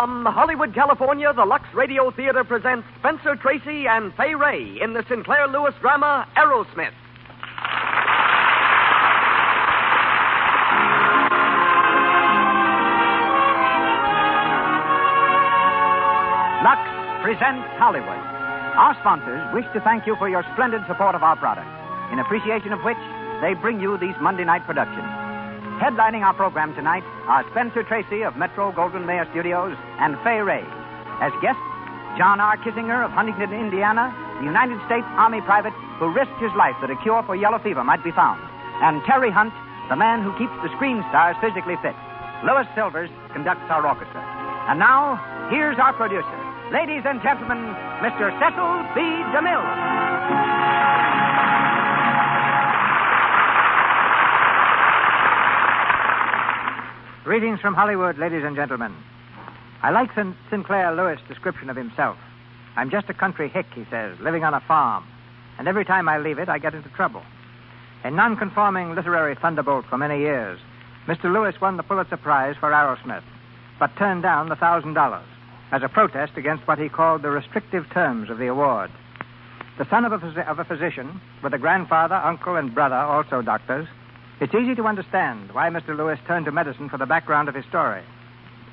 From Hollywood, California, the Lux Radio Theater presents Spencer Tracy and Fay Ray in the Sinclair Lewis drama, Arrowsmith. Lux presents Hollywood. Our sponsors wish to thank you for your splendid support of our products, in appreciation of which they bring you these Monday night productions. Headlining our program tonight are Spencer Tracy of Metro Goldwyn Mayer Studios and Fay Ray. As guests, John R. Kissinger of Huntington, Indiana, the United States Army private who risked his life that a cure for yellow fever might be found. And Terry Hunt, the man who keeps the screen stars physically fit. Louis Silvers conducts our orchestra. And now, here's our producer. Ladies and gentlemen, Mr. Cecil B. DeMille. Greetings from Hollywood, ladies and gentlemen. I like Sinclair Lewis' description of himself. I'm just a country hick, he says, living on a farm. And every time I leave it, I get into trouble. A nonconforming literary thunderbolt for many years, Mr. Lewis won the Pulitzer Prize for Arrowsmith, but turned down the $1,000 as a protest against what he called the restrictive terms of the award. The son of a physician, with a grandfather, uncle, and brother, also doctors, it's easy to understand why Mr. Lewis turned to medicine for the background of his story.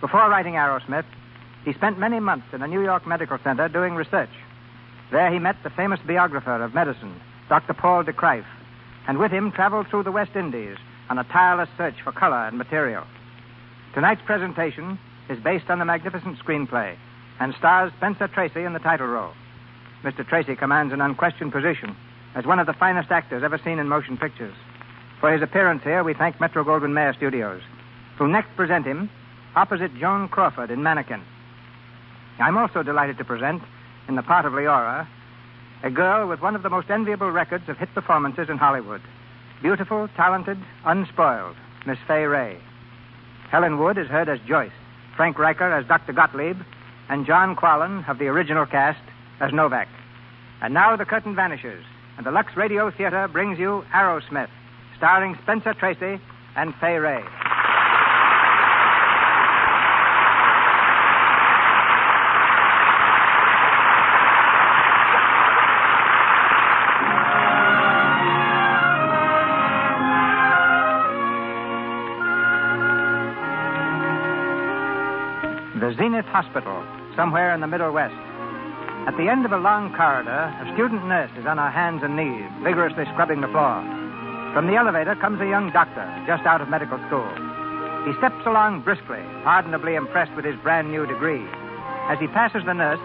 Before writing Arrowsmith, he spent many months in a New York medical center doing research. There he met the famous biographer of medicine, Dr. Paul de Kruif, and with him traveled through the West Indies on a tireless search for color and material. Tonight's presentation is based on the magnificent screenplay and stars Spencer Tracy in the title role. Mr. Tracy commands an unquestioned position as one of the finest actors ever seen in motion pictures. For his appearance here, we thank Metro Goldwyn Mayer Studios, who next present him opposite Joan Crawford in Mannequin. I'm also delighted to present, in the part of Leora, a girl with one of the most enviable records of hit performances in Hollywood. Beautiful, talented, unspoiled, Miss Fay Ray. Helen Wood is heard as Joyce, Frank Riker as Dr. Gottlieb, and John Quallen of the original cast as Novak. And now the curtain vanishes, and the Lux Radio Theater brings you Arrowsmith, starring Spencer Tracy and Fay Ray. The Zenith Hospital, somewhere in the Middle West. At the end of a long corridor, a student nurse is on her hands and knees, vigorously scrubbing the floor. From the elevator comes a young doctor, just out of medical school. He steps along briskly, pardonably impressed with his brand-new degree. As he passes the nurse,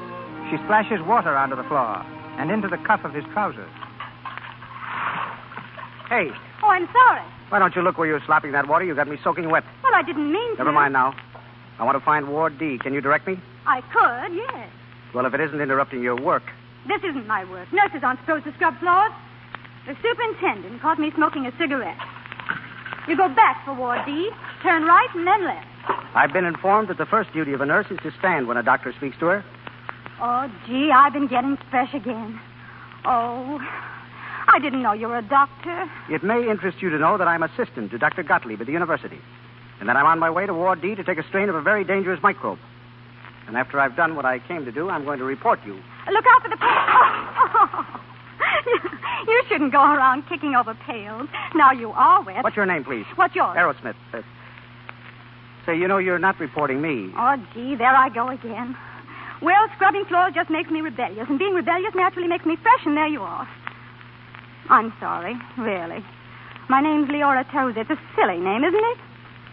she splashes water onto the floor and into the cuff of his trousers. Hey, Oh, I'm sorry. why don't you look where you're slopping that water? You got me soaking wet. Well, I didn't mean to. Never mind now. I want to find Ward D. Can you direct me? I could, yes. Well, if it isn't interrupting your work. This isn't my work. Nurses aren't supposed to scrub floors. The superintendent caught me smoking a cigarette. You go back for Ward D, turn right, and then left. I've been informed that the first duty of a nurse is to stand when a doctor speaks to her. Oh, gee, I've been getting fresh again. Oh, I didn't know you were a doctor. It may interest you to know that I'm assistant to Dr. Gottlieb at the university, and that I'm on my way to Ward D to take a strain of a very dangerous microbe. And after I've done what I came to do, I'm going to report you. Look out for the pail. You shouldn't go around kicking over pails. Now you are wet. What's your name, please? What's yours? Arrowsmith. Say, you know, you're not reporting me. Oh, gee, there I go again. Well, scrubbing floors just makes me rebellious, and being rebellious naturally makes me fresh, and there you are. I'm sorry, really. My name's Leora Tozer. It's a silly name, isn't it?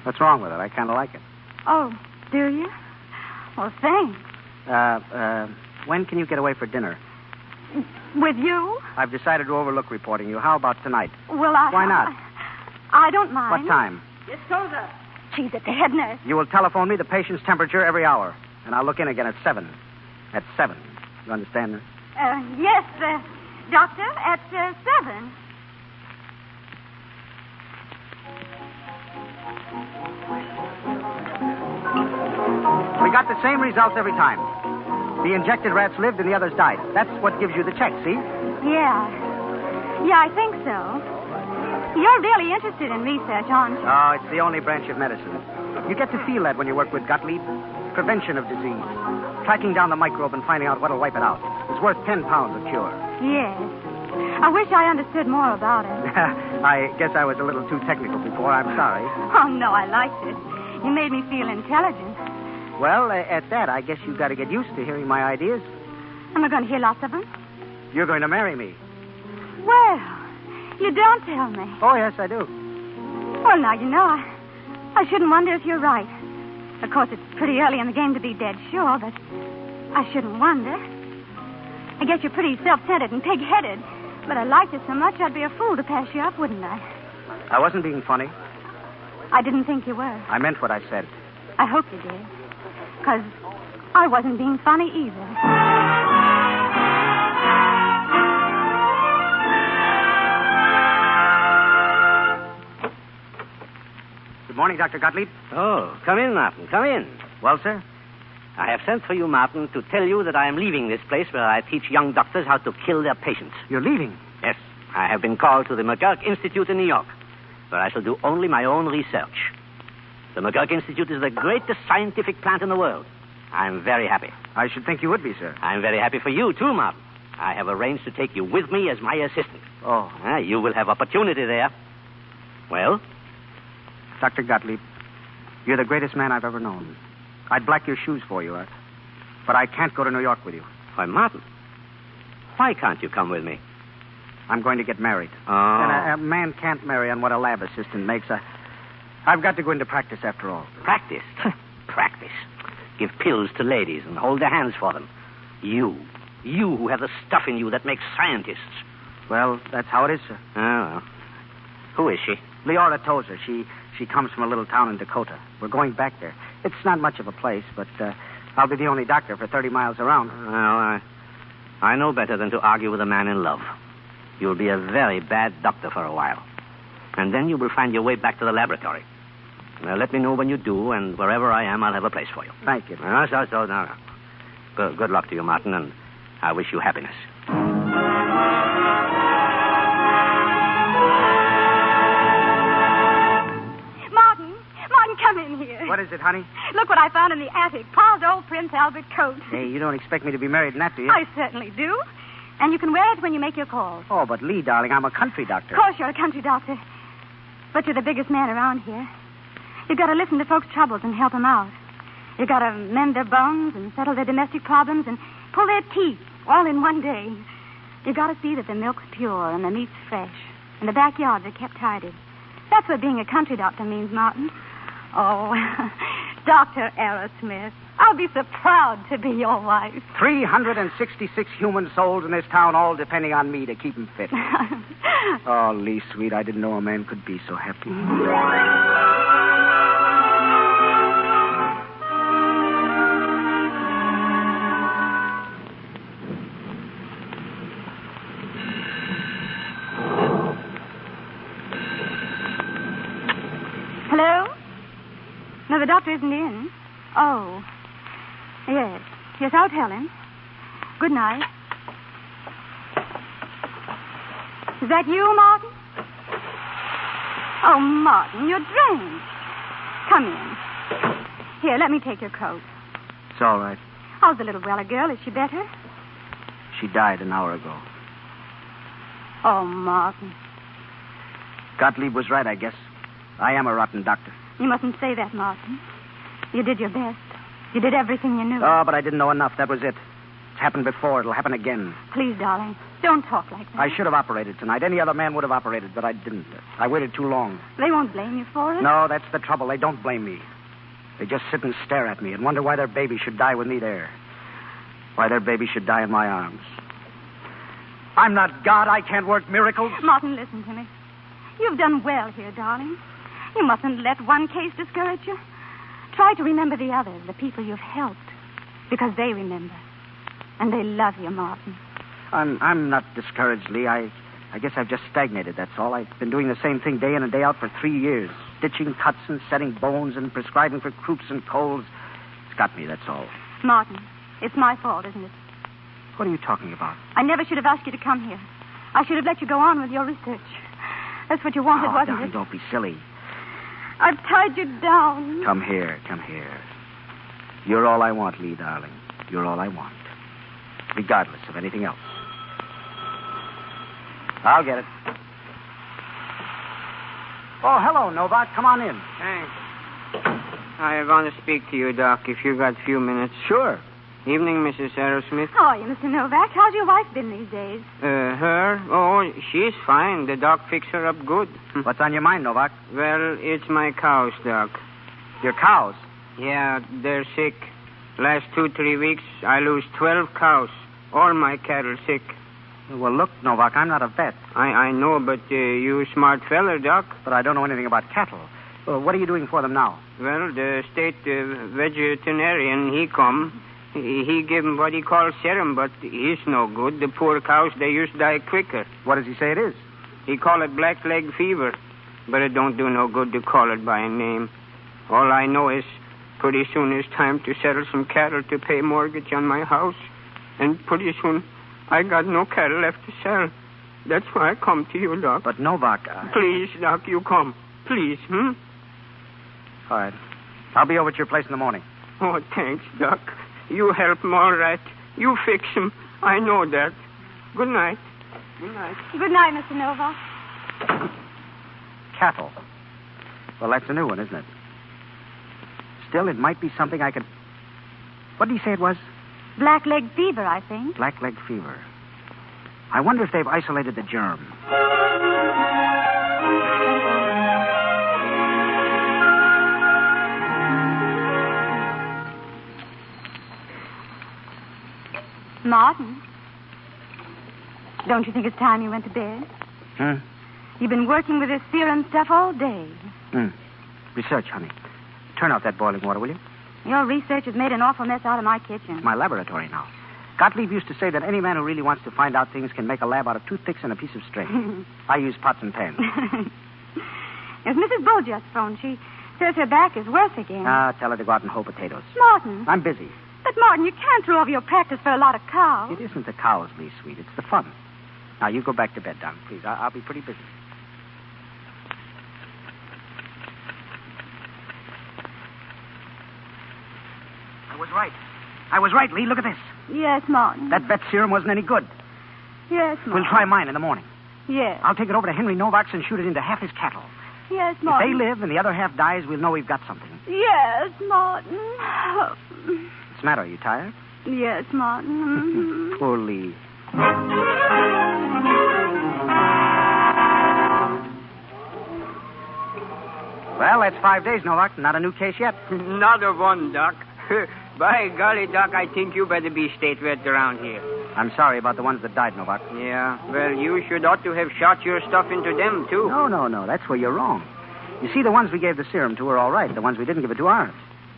What's wrong with it? I kind of like it. Oh, do you? Well, thanks. When can you get away for dinner? With you? I've decided to overlook reporting you. How about tonight? Well, Why not? I don't mind. What time? Miss Tozer. She's at the head nurse. You will telephone me the patient's temperature every hour, and I'll look in again at 7. At 7. You understand me? Yes, doctor, at 7. We got the same results every time. The injected rats lived and the others died. That's what gives you the check, see? Yeah. Yeah, I think so. You're really interested in research, aren't you? Oh, it's the only branch of medicine. You get to feel that when you work with Gottlieb. prevention of disease. Tracking down the microbe and finding out what'll wipe it out. It's worth 10 pounds a cure. Yes. I wish I understood more about it. I guess I was a little too technical before. I'm sorry. Oh, no, I liked it. You made me feel intelligent. Well, at that, I guess you've got to get used to hearing my ideas. Am I going to hear lots of them? You're going to marry me. Well, you don't tell me. Oh, yes, I do. Well, now, you know, I shouldn't wonder if you're right. Of course, it's pretty early in the game to be dead sure, but I shouldn't wonder. I guess you're pretty self-centered and pig-headed, but I liked you so much I'd be a fool to pass you up, wouldn't I? I wasn't being funny. I didn't think you were. I meant what I said. I hope you did. Because I wasn't being funny either. Good morning, Dr. Gottlieb. Oh, come in, Martin. Come in. Well, sir? I have sent for you, Martin, to tell you that I am leaving this place where I teach young doctors how to kill their patients. You're leaving? Yes. I have been called to the McGurk Institute in New York, where I shall do only my own research. The McGurk Institute is the greatest scientific plant in the world. I am very happy. I should think you would be, sir. I am very happy for you, too, Martin. I have arranged to take you with me as my assistant. Oh. You will have opportunity there. Well? Dr. Gottlieb, you're the greatest man I've ever known. I'd black your shoes for you, but I can't go to New York with you. Why, Martin, why can't you come with me? I'm going to get married. Oh. And a man can't marry on what a lab assistant makes. I've got to go into practice after all. Practice? Practice. Give pills to ladies and hold their hands for them. You who have the stuff in you that makes scientists. Well, that's how it is, sir. Oh, well. Who is she? Leora Tozer. She comes from a little town in Dakota. We're going back there. It's not much of a place, but I'll be the only doctor for 30 miles around. Well, I know better than to argue with a man in love. You'll be a very bad doctor for a while. And then you will find your way back to the laboratory. Now, let me know when you do, and wherever I am, I'll have a place for you. Thank you. No. Good luck to you, Martin, and I wish you happiness. Martin, come in here. What is it, honey? Look what I found in the attic. Pa's old Prince Albert coat. Hey, you don't expect me to be married in that, do you? I certainly do. And you can wear it when you make your calls. Oh, but Lee, darling, I'm a country doctor. Of course you're a country doctor. But you're the biggest man around here. You've got to listen to folks' troubles and help them out. You've got to mend their bones and settle their domestic problems and pull their teeth all in one day. You've got to see that the milk's pure and the meat's fresh and the backyards are kept tidy. That's what being a country doctor means, Martin. Oh, Dr. Arrowsmith, I'll be so proud to be your wife. 366 human souls in this town, all depending on me to keep them fit. Oh, Lee, sweet, I didn't know a man could be so happy. Hello? No, the doctor isn't in. Oh. Yes. Yes, I'll tell him. Good night. Is that you, Martin? Oh, Martin, you're drenched. Come in. Here, let me take your coat. It's all right. How's the little Weller girl? Is she better? She died an hour ago. Oh, Martin. Gottlieb was right, I guess. I am a rotten doctor. You mustn't say that, Martin. You did your best. You did everything you knew. Oh, but I didn't know enough. That was it. It's happened before. It'll happen again. Please, darling, don't talk like that. I should have operated tonight. Any other man would have operated, but I didn't. I waited too long. They won't blame you for it. No, that's the trouble. They don't blame me. They just sit and stare at me and wonder why their baby should die with me there. Why their baby should die in my arms. I'm not God. I can't work miracles. Martin, listen to me. You've done well here, darling. You mustn't let one case discourage you. Try to remember the others, the people you've helped, because they remember. And they love you, Martin. I'm not discouraged, Lee. I guess I've just stagnated, that's all. I've been doing the same thing day in and day out for 3 years. Stitching cuts and setting bones and prescribing for croups and colds. It's got me, that's all. Martin, it's my fault, isn't it? What are you talking about? I never should have asked you to come here. I should have let you go on with your research. That's what you wanted, wasn't darling, it? don't be silly. I've tied you down. Come here, come here. You're all I want, Lee, darling. You're all I want. Regardless of anything else. I'll get it. Oh, hello, Novak. Come on in. Thanks. I want to speak to you, Doc, if you got a few minutes. Sure. Evening, Mrs. Arrowsmith. How are you, Mr. Novak? How's your wife been these days? Her? Oh, she's fine. The doc fixed her up good. What's on your mind, Novak? Well, it's my cows, Doc. Your cows? Yeah, they're sick. Last 2-3 weeks, I lose 12 cows. All my cattle sick. Well, look, Novak, I'm not a vet. I know, but you smart feller, Doc. But I don't know anything about cattle. What are you doing for them now? Well, the state veterinarian, he come. He give him what he calls serum, but he's no good. The poor cows, they used die quicker. What does he say it is? He call it black leg fever, but it don't do no good to call it by a name. All I know is pretty soon it's time to settle some cattle to pay mortgage on my house. And pretty soon I got no cattle left to sell. That's why I come to you, Doc. But Novak... Please, Doc, you come. Please, All right. I'll be over at your place in the morning. Oh, thanks, Doc. You help him all right. You fix him. I know that. Good night. Good night. Good night, Mr. Novak. Cattle. Well, that's a new one, isn't it? Still, it might be something I could... What did he say it was? Black leg fever, I think. Black leg fever. I wonder if they've isolated the germ. Martin, don't you think it's time you went to bed? You've been working with this serum stuff all day. Research, honey. Turn off that boiling water, will you? Your research has made an awful mess out of my kitchen. It's my laboratory now. Gottlieb used to say that any man who really wants to find out things can make a lab out of toothpicks and a piece of string. I use pots and pans. Yes, Mrs. Bull just phoned. She says her back is worse again. Tell her to go out and hoe potatoes. Martin. I'm busy. But, Martin, you can't throw over your practice for a lot of cows. It isn't the cows, Lee, sweet. It's the fun. Now, you go back to bed, darling, please. I'll be pretty busy. I was right, Lee. Look at this. Yes, Martin. That vet serum wasn't any good. Yes, Martin. We'll try mine in the morning. Yes. I'll take it over to Henry Novak's and shoot it into half his cattle. Yes, If Martin. they live and the other half dies, we'll know we've got something. Yes, Martin. What's the matter? Are you tired? Yes, Martin. Poor Lee. Well, that's 5 days, Novak. Not a new case yet. Not a one, Doc. By golly, Doc, I think you better be state vet around here. I'm sorry about the ones that died, Novak. Yeah, well, you should ought to have shot your stuff into them, too. No. That's where you're wrong. You see, the ones we gave the serum to are all right. The ones we didn't give it to aren't.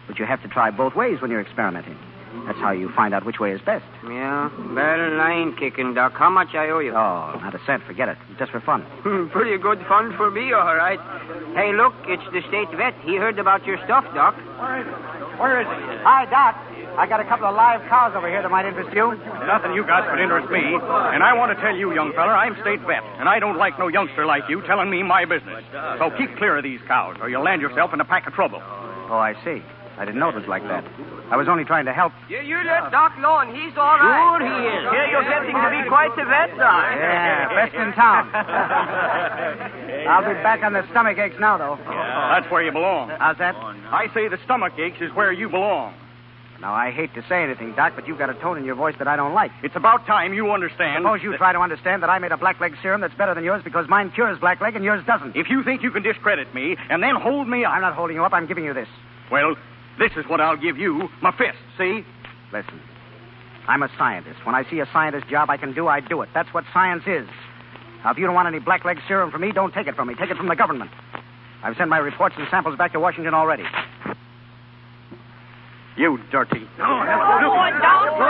But you have to try both ways when you're experimenting. That's how you find out which way is best. Yeah, well, line kicking, Doc. How much I owe you? Oh, not a cent. Forget it. Just for fun. Pretty good fun for me, all right. Hey, look, it's the state vet. He heard about your stuff, Doc. Where is it? Hi, Doc. I got a couple of live cows over here that might interest you. Nothing you got would interest me. And I want to tell you, young feller, I'm state vet, and I don't like no youngster like you telling me my business. So keep clear of these cows, or you'll land yourself in a pack of trouble. Oh, I see. I didn't know it was like that. I was only trying to help. You let Doc know, and he's all right. Sure he is. Here you're getting to be quite the vet, Doc. Yeah, best in town. I'll be back on the stomach aches now, though. That's where you belong. How's that? I say the stomach aches is where you belong. Now, I hate to say anything, Doc, but you've got a tone in your voice that I don't like. It's about time you understand. Suppose you try to understand that I made a blackleg serum that's better than yours because mine cures blackleg and yours doesn't. If you think you can discredit me and then hold me up... I'm not holding you up. I'm giving you this. Well, this is what I'll give you, my fist, see? Listen, I'm a scientist. When I see a scientist job I can do, I do it. That's what science is. Now, if you don't want any blackleg serum from me, don't take it from me. Take it from the government. I've sent my reports and samples back to Washington already. You dirty... Oh,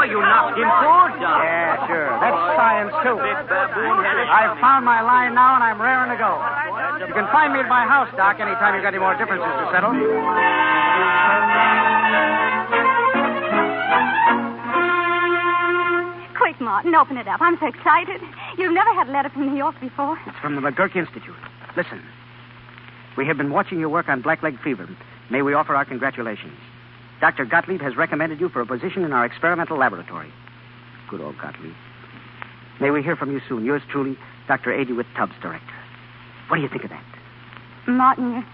you knocked him good, Doc. Yeah, sure. That's science, too. I've found my line now, and I'm raring to go. You can find me at my house, Doc, anytime you've got any more differences to settle. Quick, Martin, open it up. I'm so excited. You've never had a letter from New York before. It's from the McGurk Institute. Listen. We have been watching your work on blackleg fever. May we offer our congratulations. Dr. Gottlieb has recommended you for a position in our experimental laboratory. Good old Gottlieb. May we hear from you soon. Yours truly, Dr. A. DeWitt Tubbs, Director. What do you think of that? Martin,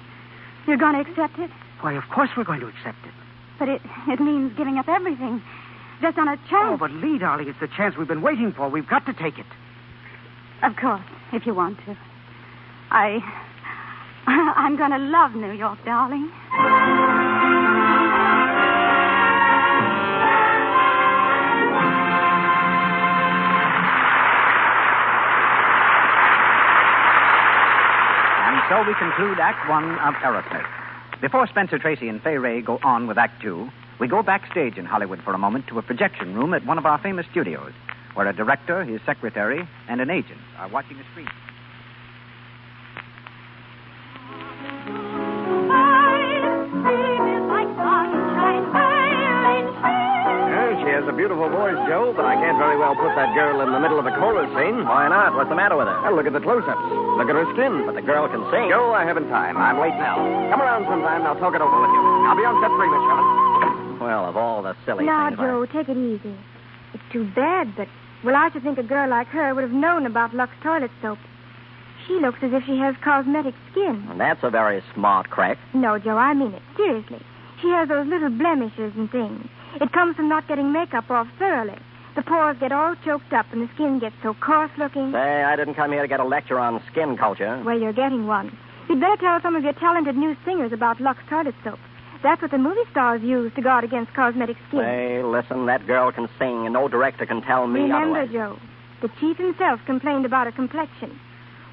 you're going to accept it? Why, of course we're going to accept it. But it means giving up everything. Just on a Oh, chance. but Lee, darling, it's the chance we've been waiting for. We've got to take it. Of course, if you want to. I'm going to love New York, darling. And so we conclude Act One of Arrowsmith. Before Spencer Tracy and Fay Ray go on with Act Two, we go backstage in Hollywood for a moment to a projection room at one of our famous studios, where a director, his secretary, and an agent are watching a screen. She has a beautiful voice, Joe, but I can't very well put that girl in the middle of a chorus scene. Why not? What's the matter with her? Well, look at the close-ups. Look at her skin. But the girl can sing. Joe, I haven't time. I'm late now. Come around sometime and I'll talk it over with you. I'll be on set 3, Miss Sherman. Well, of all the silly Now, things... Joe, take it easy. It's too bad, but, well, I should think a girl like her would have known about Lux toilet soap. She looks as if she has cosmetic skin. And that's a very smart crack. No, Joe, I mean it. Seriously. She has those little blemishes and things. It comes from not getting makeup off thoroughly. The pores get all choked up and the skin gets so coarse-looking. Say, I didn't come here to get a lecture on skin culture. Well, you're getting one. You'd better tell some of your talented new singers about Lux toilet soap. That's what the movie stars use to guard against cosmetic skin. Hey, listen, that girl can sing, and no director can tell me Remember, otherwise. Joe, the chief himself complained about her complexion.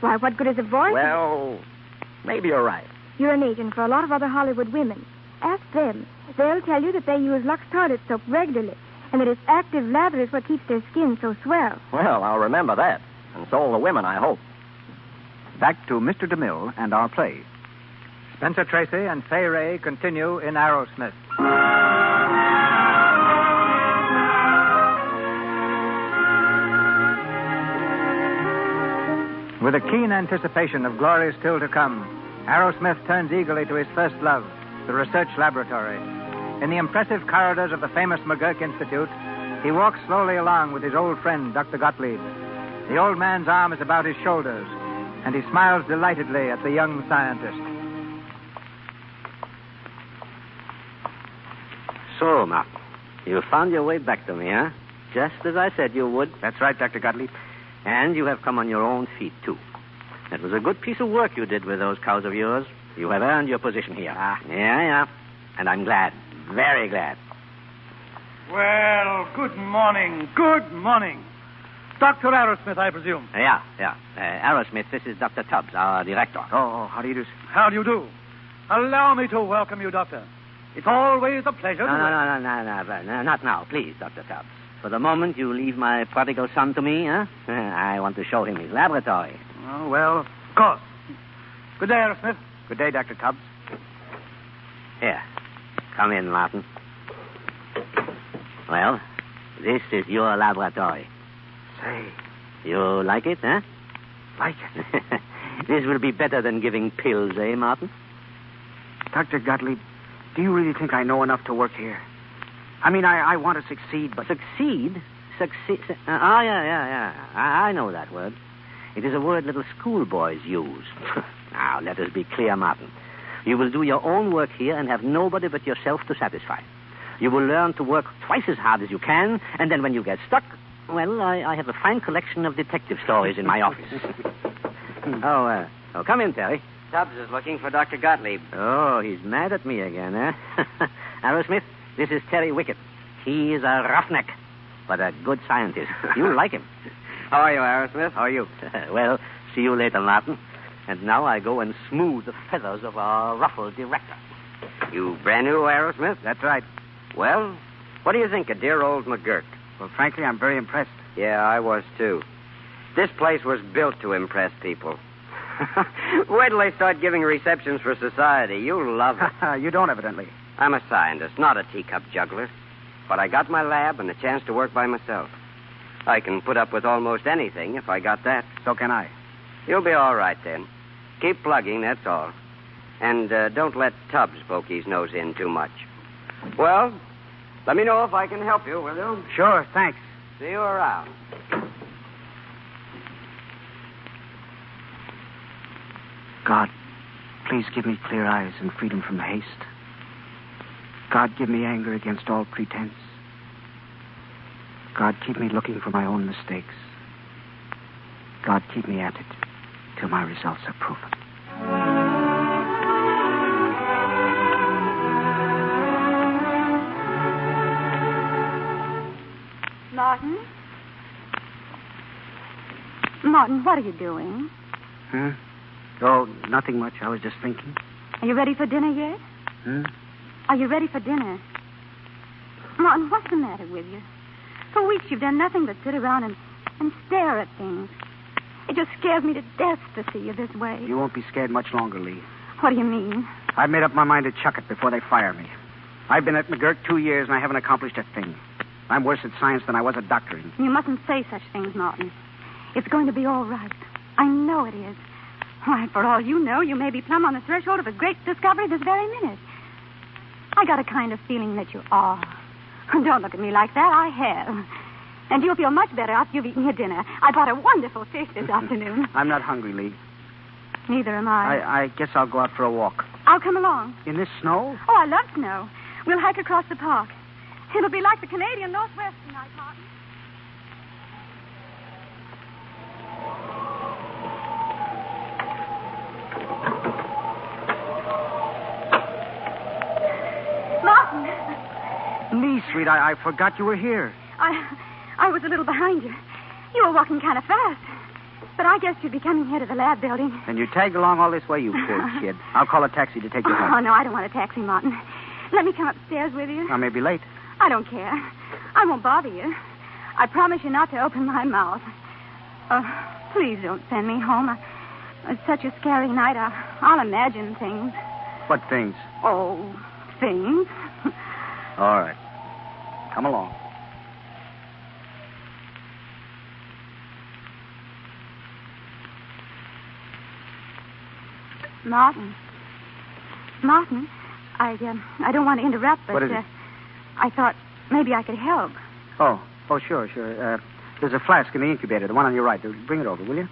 Why, what good is a voice? Well, maybe you're right. You're an agent for a lot of other Hollywood women. Ask them. They'll tell you that they use Lux toilet soap regularly, and that its active lather is what keeps their skin so swell. Well, I'll remember that. And so will the women, I hope. Back to Mr. DeMille and our play. Spencer Tracy and Fay Ray continue in Arrowsmith. With a keen anticipation of glory still to come, Arrowsmith turns eagerly to his first love, the research laboratory. In the impressive corridors of the famous McGurk Institute, he walks slowly along with his old friend, Dr. Gottlieb. The old man's arm is about his shoulders, and he smiles delightedly at the young scientist. So, Martin, you found your way back to me, huh? Just as I said you would. That's right, Dr. Gottlieb. And you have come on your own feet, too. It was a good piece of work you did with those cows of yours. You have earned your position here. Yeah. And I'm glad. Very glad. Well, good morning. Good morning. Dr. Arrowsmith, I presume. Yeah. Arrowsmith, this is Dr. Tubbs, our director. Oh, how do you do, sir? How do you do? Allow me to welcome you, Doctor. It's always a pleasure No, not now. Please, Dr. Tubbs. For the moment, you leave my prodigal son to me, huh? I want to show him his laboratory. Oh, well, of course. Good day, Arrowsmith. Good day, Dr. Tubbs. Here. Come in, Martin. Well, this is your laboratory. Say, You like it, huh? like it. This will be better than giving pills, eh, Martin? Dr. Gottlieb, do you really think I know enough to work here? I mean, I want to succeed, but... Succeed? Yeah. I know that word. It is a word little schoolboys use. Now, let us be clear, Martin. You will do your own work here and have nobody but yourself to satisfy. You will learn to work twice as hard as you can, and then when you get stuck, well, I have a fine collection of detective stories in my office. Oh, come in, Terry. Tubbs is looking for Dr. Gottlieb. Oh, he's mad at me again, eh? Arrowsmith, this is Terry Wickett. He is a roughneck, but a good scientist. You'll like him. How are you, Arrowsmith? How are you? Well, see you later, Martin. And now I go and smooth the feathers of our ruffled director. You brand new, Arrowsmith? That's right. Well, what do you think of dear old McGurk? Well, frankly, I'm very impressed. Yeah, I was, too. This place was built to impress people. Wait till they start giving receptions for society. You'll love it. You don't, evidently. I'm a scientist, not a teacup juggler. But I got my lab and a chance to work by myself. I can put up with almost anything if I got that. So can I. You'll be all right, then. Keep plugging, that's all. And don't let Tubbs poke his nose in too much. Well, let me know if I can help you, will you? Sure, thanks. See you around. God, please give me clear eyes and freedom from haste. God, give me anger against all pretense. God, keep me looking for my own mistakes. God, keep me at it till my results are proven. Martin? Martin, what are you doing? Oh, nothing much. I was just thinking. Are you ready for dinner yet? Are you ready for dinner? Martin, what's the matter with you? For weeks you've done nothing but sit around and stare at things. It just scares me to death to see you this way. You won't be scared much longer, Lee. What do you mean? I've made up my mind to chuck it before they fire me. I've been at McGurk 2 years, and I haven't accomplished a thing. I'm worse at science than I was at doctoring. You mustn't say such things, Martin. It's going to be all right. I know it is. Why, for all you know, you may be plumb on the threshold of a great discovery this very minute. I got a kind of feeling that you are. Don't look at me like that. I have. And you'll feel much better after you've eaten your dinner. I bought a wonderful fish this afternoon. I'm not hungry, Lee. Neither am I. I guess I'll go out for a walk. I'll come along. In this snow? Oh, I love snow. We'll hike across the park. It'll be like the Canadian Northwest tonight, Martin. Martin! Lee, sweet, I forgot you were here. I was a little behind you. You were walking kind of fast. But I guess you'd be coming here to the lab building. And you tagged along all this way, you poor kid. I'll call a taxi to take you home. Oh, no, I don't want a taxi, Martin. Let me come upstairs with you. I may be late. I don't care. I won't bother you. I promise you not to open my mouth. Please don't send me home. It's such a scary night. I'll imagine things. What things? Oh, things. All right. Come along. Martin, I don't want to interrupt, but what is it? I thought maybe I could help. Oh, sure. There's a flask in the incubator, the one on your right. Bring it over, will you?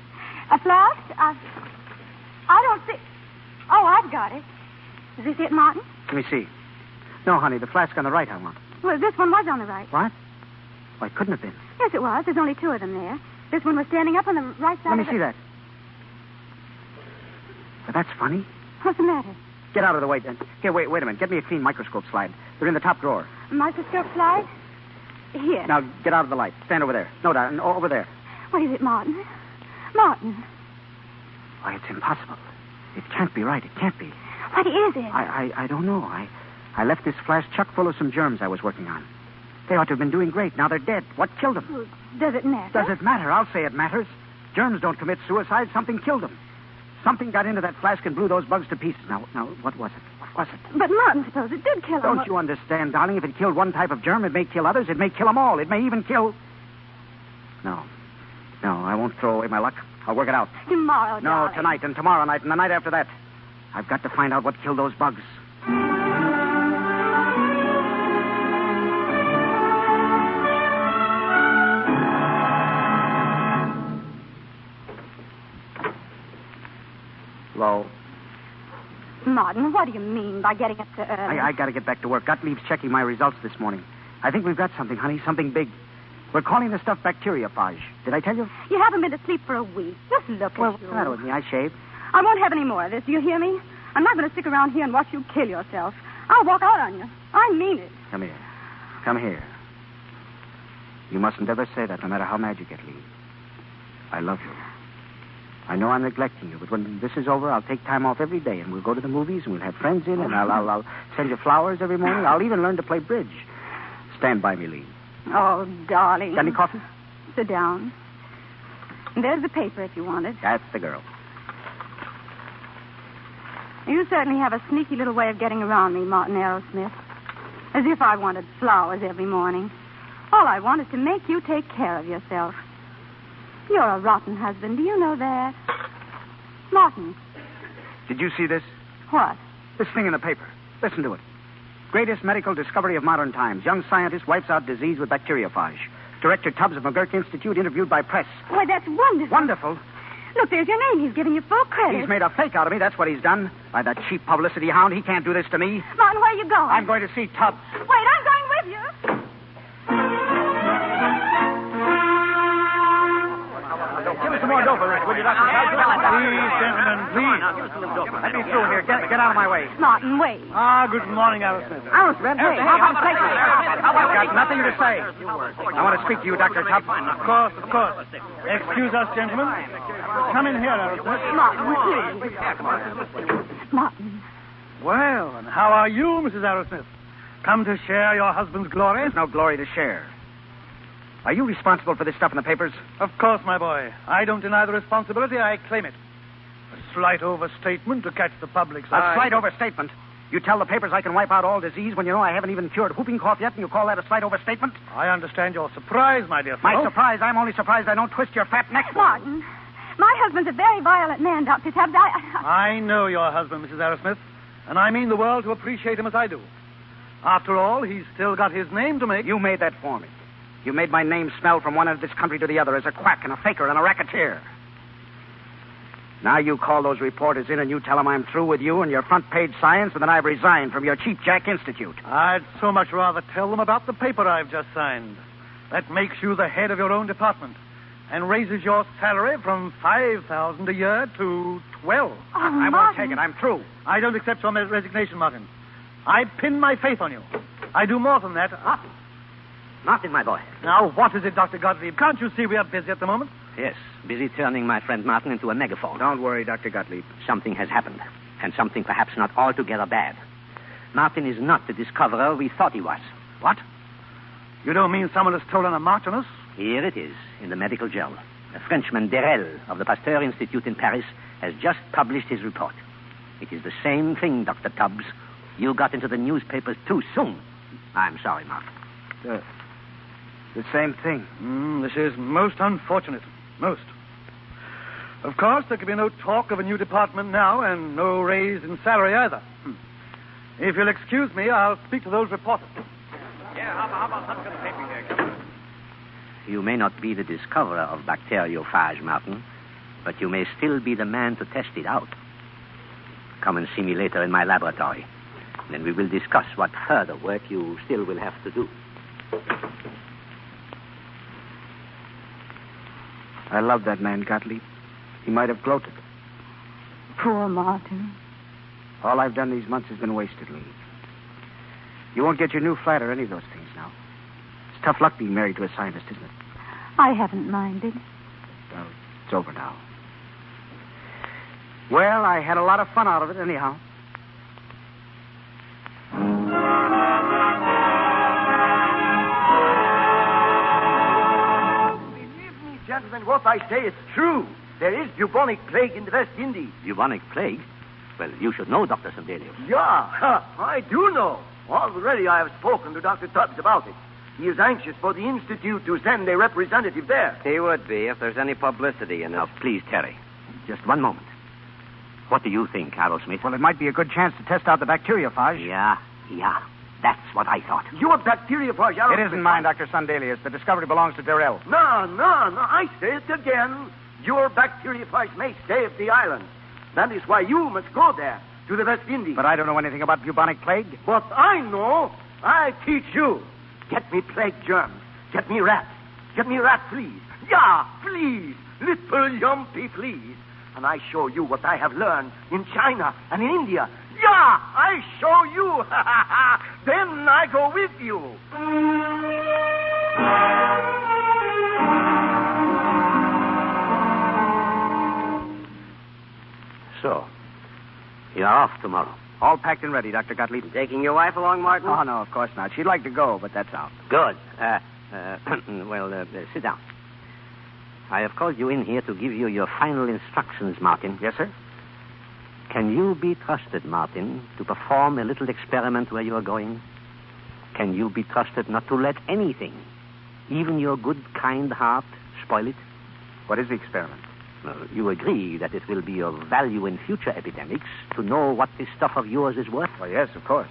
A flask? I don't see. Oh, I've got it. Is this it, Martin? Let me see. No, honey, the flask on the right I want. Well, this one was on the right. What? Why, it couldn't have been. Yes, it was. There's only 2 of them there. This one was standing up on the right side. Let me see that. Well, that's funny. What's the matter? Get out of the way. Here, wait a minute. Get me a clean microscope slide. They're in the top drawer. Microscope slide? Here. Now, get out of the light. Stand over there. No, darling, over there. What is it, Martin? Martin. Why, it's impossible. It can't be right. It can't be. What is it? I don't know. I left this flask chock full of some germs I was working on. They ought to have been doing great. Now they're dead. What killed them? Well, does it matter? Does it matter? I'll say it matters. Germs don't commit suicide. Something killed them. Something got into that flask and blew those bugs to pieces. Now, what was it? What was it? But Martin, suppose it did kill them. Don't you understand, darling? If it killed one type of germ, it may kill others. It may kill them all. It may even kill... No, I won't throw away my luck. I'll work it out. Tomorrow, No, darling. tonight and tomorrow night and the night after that. I've got to find out what killed those bugs. Hello? Martin, what do you mean by getting up so early? I got to get back to work. Gottlieb's checking my results this morning. I think we've got something, honey, something big. We're calling the stuff bacteriophage. Did I tell you? You haven't been to sleep for a week. Just look at What's you. the matter with me? I shaved. I won't have any more of this. Do you hear me? I'm not going to stick around here and watch you kill yourself. I'll walk out on you. I mean it. Come here. Come here. You mustn't ever say that, no matter how mad you get, Lee. I love you. I know I'm neglecting you, but when this is over, I'll take time off every day, and we'll go to the movies, and we'll have friends in, and I'll send you flowers every morning. I'll even learn to play bridge. Stand by me, Lee. Oh, darling. Got any coffee? Sit down. There's the paper if you want it. That's the girl. You certainly have a sneaky little way of getting around me, Martin Arrowsmith. As if I wanted flowers every morning. All I want is to make you take care of yourself. You're a rotten husband. Do you know that? Martin. Did you see this? What? This thing in the paper. Listen to it. Greatest medical discovery of modern times. Young scientist wipes out disease with bacteriophage. Director Tubbs of McGurk Institute interviewed by press. Why, that's wonderful. Wonderful. Look, there's your name. He's giving you full credit. He's made a fake out of me. That's what he's done. By that cheap publicity hound, he can't do this to me. Martin, where are you going? I'm going to see Tubbs. Wait, I'm going with you. Give us some more dope, Rick, will you, Dr. Please, gentlemen, please. Let me through here. Get out of my way. Martin, wait. Good morning, Arrowsmith. Arrowsmith, hey, how about statement? I've got nothing to say. I want to speak to you, Dr. Tubbs. Of course. Excuse us, gentlemen. Come in here, Arrowsmith. Martin, please. Martin. Well, and how are you, Mrs. Arrowsmith? Come to share your husband's glory? There's no glory to share. Are you responsible for this stuff in the papers? Of course, my boy. I don't deny the responsibility. I claim it. A slight overstatement to catch the public's eye. A slight overstatement? You tell the papers I can wipe out all disease when you know I haven't even cured whooping cough yet, and you call that a slight overstatement? I understand your surprise, my dear fellow. My surprise? I'm only surprised I don't twist your fat neck. Martin, my husband's a very violent man, Dr. Tubbs. I know your husband, Mrs. Arrowsmith, and I mean the world to appreciate him as I do. After all, he's still got his name to make. You made that for me. You made my name smell from one end of this country to the other as a quack and a faker and a racketeer. Now you call those reporters in and you tell them I'm through with you and your front-page science and that I've resigned from your Cheap Jack Institute. I'd so much rather tell them about the paper I've just signed. That makes you the head of your own department and raises your salary from $5,000 a year to $12,000. I won't take it. I'm through. I don't accept your resignation, Martin. I pin my faith on you. I do more than that. Martin, my boy. Now, what is it, Dr. Gottlieb? Can't you see we are busy at the moment? Yes, busy turning my friend Martin into a megaphone. Don't worry, Dr. Gottlieb. Something has happened, and something perhaps not altogether bad. Martin is not the discoverer we thought he was. What? You don't mean someone has stolen a mark on us? Here it is, in the medical journal. A Frenchman, Derel, of the Pasteur Institute in Paris, has just published his report. It is the same thing, Dr. Tubbs. You got into the newspapers too soon. I'm sorry, Martin. The same thing. This is most unfortunate. Most. Of course, there can be no talk of a new department now and no raise in salary either. If you'll excuse me, I'll speak to those reporters. Yeah, how about some kind of paper here? You may not be the discoverer of bacteriophage, Martin, but you may still be the man to test it out. Come and see me later in my laboratory. Then we will discuss what further work you still will have to do. I love that man, Gottlieb. He might have gloated. Poor Martin. All I've done these months has been wasted, Lee. You won't get your new flat or any of those things now. It's tough luck being married to a scientist, isn't it? I haven't minded. Well, it's over now. Well, I had a lot of fun out of it, anyhow. Gentlemen, what I say is true. There is bubonic plague in the West Indies. Bubonic plague? Well, you should know, Dr. Sandelius. Yeah, I do know. Already I have spoken to Dr. Tubbs about it. He is anxious for the Institute to send a representative there. He would be if there's any publicity in it. Now, please, Terry, just one moment. What do you think, Arrowsmith? Well, it might be a good chance to test out the bacteriophage. Yeah. That's what I thought. Your bacteriophage... It isn't mine, Dr. Sundelius. The discovery belongs to Derel. No. I say it again. Your bacteriophage may save the island. That is why you must go there, to the West Indies. But I don't know anything about bubonic plague. What I know, I teach you. Get me plague germs. Get me rats. Get me rat fleas. Yeah, fleas. Little yumpy fleas. And I show you what I have learned in China and in India. Yeah, I show you. Then I go with you. So, you're off tomorrow. All packed and ready, Dr. Gottlieb. Taking your wife along, Martin? Oh, no, of course not. She'd like to go, but that's out. Good. Sit down. I have called you in here to give you your final instructions, Martin. Yes, sir? Can you be trusted, Martin, to perform a little experiment where you are going? Can you be trusted not to let anything, even your good, kind heart, spoil it? What is the experiment? You agree that it will be of value in future epidemics to know what this stuff of yours is worth? Well, yes, of course.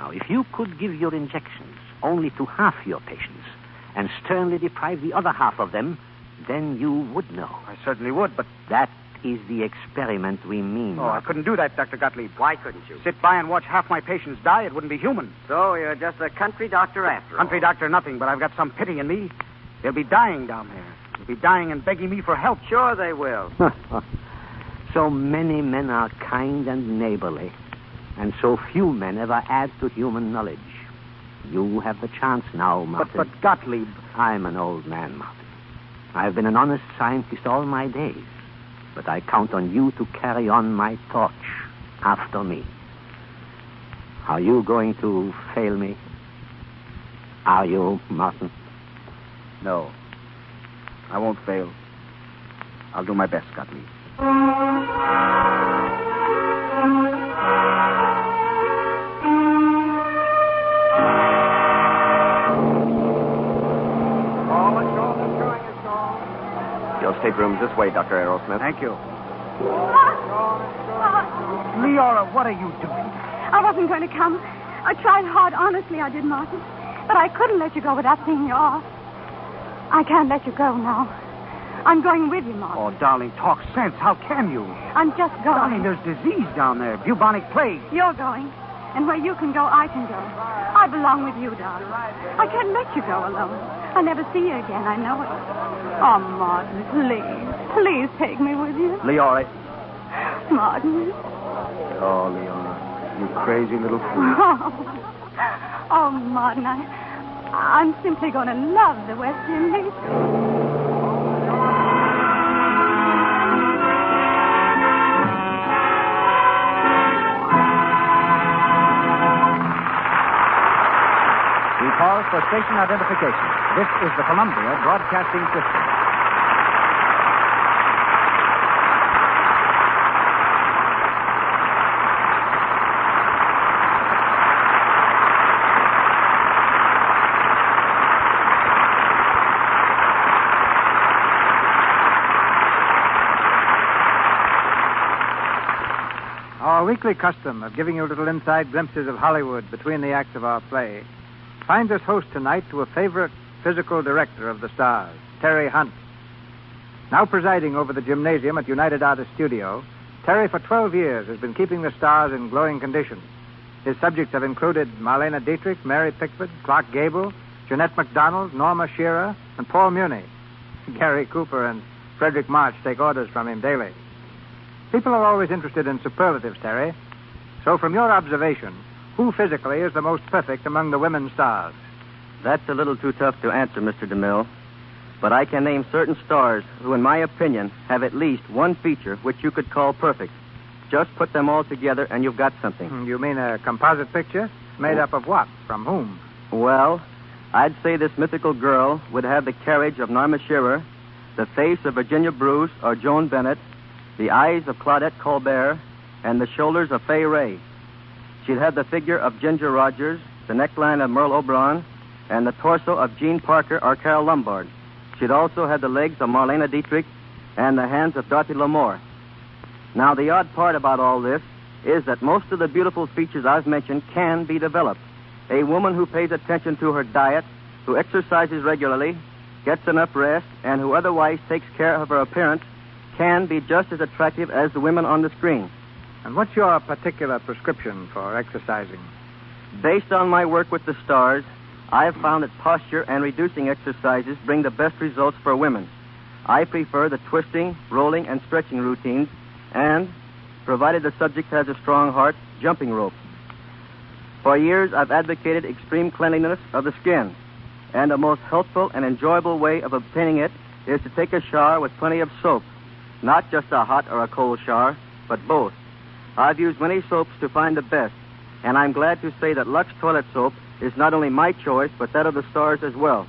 Now, if you could give your injections only to half your patients and sternly deprive the other half of them, then you would know. I certainly would, but... That is the experiment we mean. Oh, I couldn't do that, Dr. Gottlieb. Why couldn't you? Sit by and watch half my patients die, it wouldn't be human. So you're just a country doctor after all. Country doctor, nothing, but I've got some pity in me. They'll be dying down there. They'll be dying and begging me for help. Sure they will. So many men are kind and neighborly, and so few men ever add to human knowledge. You have the chance now, Martin. But Gottlieb... I'm an old man, Martin. I've been an honest scientist all my days, but I count on you to carry on my torch after me. Are you going to fail me? Are you, Martin? No. I won't fail. I'll do my best, Gottlieb. Your stateroom's this way, Dr. Arrowsmith. Thank you. Martin! Leora, what are you doing? I wasn't going to come. I tried hard, honestly, I did, Martin. But I couldn't let you go without seeing you off. I can't let you go now. I'm going with you, Martin. Oh, darling, talk sense. How can you? I'm just going. Darling, there's disease down there. Bubonic plague. You're going. And where you can go, I can go. I belong with you, darling. I can't let you go alone. I'll never see you again, I know it. Oh, Martin, please. Please take me with you. Leora. Martin. Oh, Leora. You crazy little fool. Oh, Martin, I'm simply going to love the West Indies. We pause for station identification. This is the Columbia Broadcasting System. Our weekly custom of giving you little inside glimpses of Hollywood between the acts of our play finds us host tonight to a favorite physical director of the stars, Terry Hunt. Now presiding over the gymnasium at United Artists Studio, Terry for 12 years has been keeping the stars in glowing condition. His subjects have included Marlene Dietrich, Mary Pickford, Clark Gable, Jeanette MacDonald, Norma Shearer, and Paul Muni. Gary Cooper and Frederick March take orders from him daily. People are always interested in superlatives, Terry. So from your observation, who physically is the most perfect among the women stars? That's a little too tough to answer, Mr. DeMille. But I can name certain stars who, in my opinion, have at least one feature which you could call perfect. Just put them all together and you've got something. You mean a composite picture? Made up of what? From whom? Well, I'd say this mythical girl would have the carriage of Norma Shearer, the face of Virginia Bruce or Joan Bennett, the eyes of Claudette Colbert, and the shoulders of Fay Ray. She'd have the figure of Ginger Rogers, the neckline of Merle Oberon, and the torso of Jean Parker or Carol Lombard. She'd also have the legs of Marlene Dietrich and the hands of Dorothy L'Amour. Now, the odd part about all this is that most of the beautiful features I've mentioned can be developed. A woman who pays attention to her diet, who exercises regularly, gets enough rest, and who otherwise takes care of her appearance can be just as attractive as the women on the screen. And what's your particular prescription for exercising? Based on my work with the stars, I have found that posture and reducing exercises bring the best results for women. I prefer the twisting, rolling, and stretching routines, and, provided the subject has a strong heart, jumping rope. For years, I've advocated extreme cleanliness of the skin, and the most healthful and enjoyable way of obtaining it is to take a shower with plenty of soap. Not just a hot or a cold shower, but both. I've used many soaps to find the best, and I'm glad to say that Lux Toilet Soap is not only my choice, but that of the stars as well.